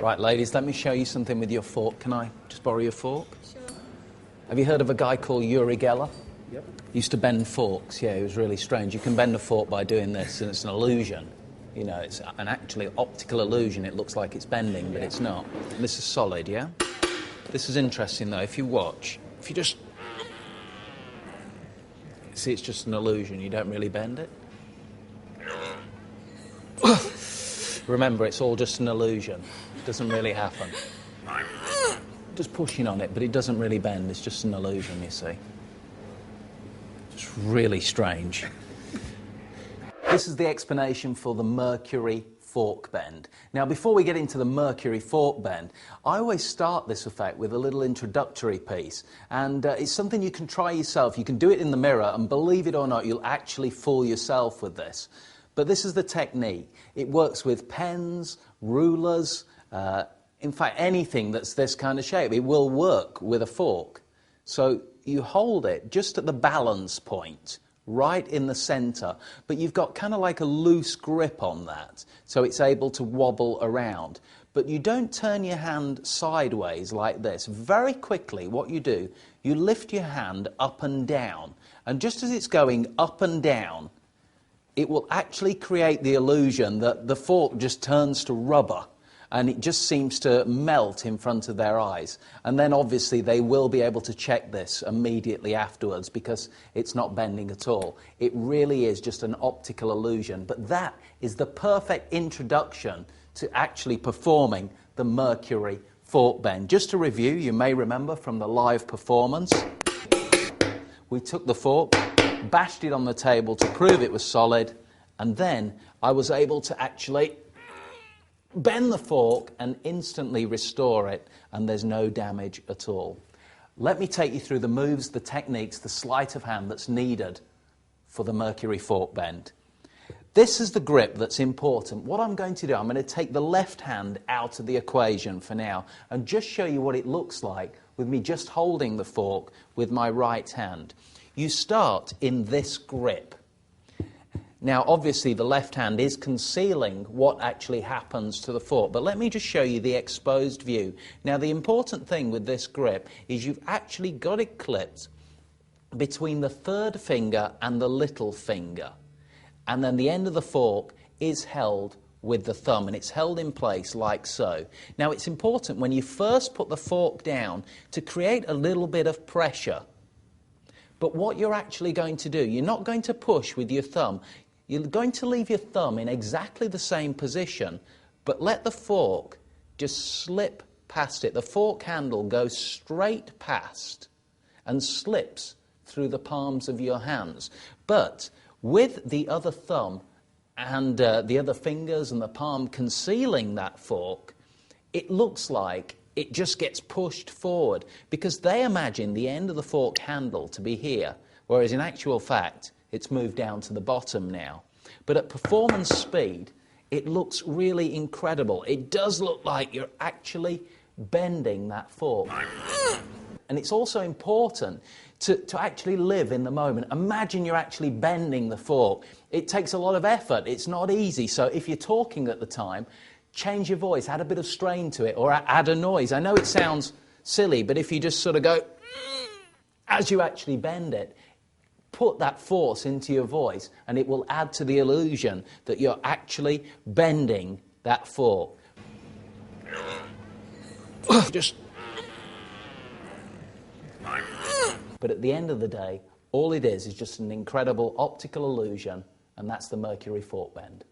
Right, ladies, let me show you something with your fork. Can I just borrow your fork? Sure. Have you heard of a guy called Uri Geller? Yep. He used to bend forks. Yeah, it was really strange. You can bend a fork by doing this, and it's an illusion. You know, it's an actually optical illusion. It looks like it's bending, but it's not. This is solid, yeah? This is interesting, though. If you watch, if you just... See, it's just an illusion. You don't really bend it. Remember, it's all just an illusion. It doesn't really happen. Just pushing on it, but it doesn't really bend. It's just an illusion, you see. It's really strange. This is the explanation for the Mercury fork bend. Now, before we get into the Mercury fork bend, I always start this effect with a little introductory piece. And it's something you can try yourself. You can do it in the mirror, and believe it or not, you'll actually fool yourself with this. But this is the technique. It works with pens, rulers, in fact, anything that's this kind of shape. It will work with a fork. So you hold it just at the balance point, right in the center, but you've got kind of like a loose grip on that, so it's able to wobble around. But you don't turn your hand sideways like this. Very quickly, what you do, you lift your hand up and down, and just as it's going up and down, it will actually create the illusion that the fork just turns to rubber and it just seems to melt in front of their eyes. And then obviously they will be able to check this immediately afterwards because it's not bending at all. It really is just an optical illusion. But that is the perfect introduction to actually performing the Mercury fork bend. Just to review, you may remember from the live performance, we took the fork, bashed it on the table to prove it was solid, and then I was able to actually bend the fork and instantly restore it, and there's no damage at all. Let me take you through the moves, the techniques, the sleight of hand that's needed for the Mercury fork bend. This is the grip that's important. What I'm going to do, I'm going to take the left hand out of the equation for now and just show you what it looks like with me just holding the fork with my right hand. You start in this grip. Now, obviously, the left hand is concealing what actually happens to the fork, but let me just show you the exposed view. Now, the important thing with this grip is you've actually got it clipped between the third finger and the little finger, and then the end of the fork is held with the thumb, and it's held in place like so. Now, it's important when you first put the fork down to create a little bit of pressure. But what you're actually going to do, you're not going to push with your thumb. You're going to leave your thumb in exactly the same position, but let the fork just slip past it. The fork handle goes straight past and slips through the palms of your hands. But with the other thumb and the other fingers and the palm concealing that fork, it looks like it just gets pushed forward because they imagine the end of the fork handle to be here, whereas in actual fact, it's moved down to the bottom now. But at performance speed, it looks really incredible. It does look like you're actually bending that fork. And it's also important to actually live in the moment. Imagine you're actually bending the fork. It takes a lot of effort. It's not easy. So if you're talking at the time, change your voice, add a bit of strain to it, or add a noise. I know it sounds silly, but if you just sort of go, as you actually bend it, put that force into your voice, and it will add to the illusion that you're actually bending that fork. But at the end of the day, all it is just an incredible optical illusion, and that's the Mercury fork bend.